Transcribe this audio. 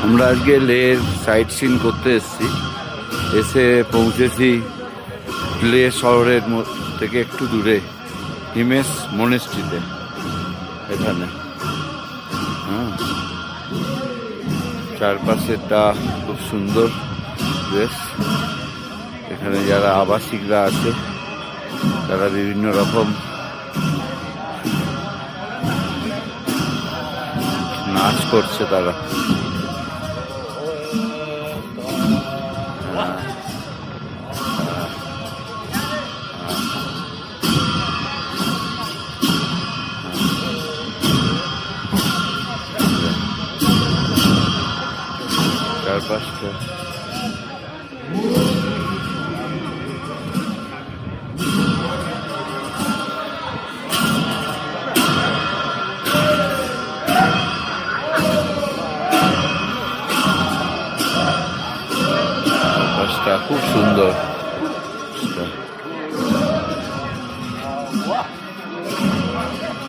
আমরা আজকে লের site scene করতে এসেছি, এসে পৌঁছেছি লে শহরের থেকে একটু দূরে হিমেশ মনেস্ট্রিতে। এখানে চারপাশেরটা খুব সুন্দর বেশ। এখানে যারা আবাসিকরা আছে তারা বিভিন্ন রকম নাচ করছে তারা। চারপাশটা খুব সুন্দর।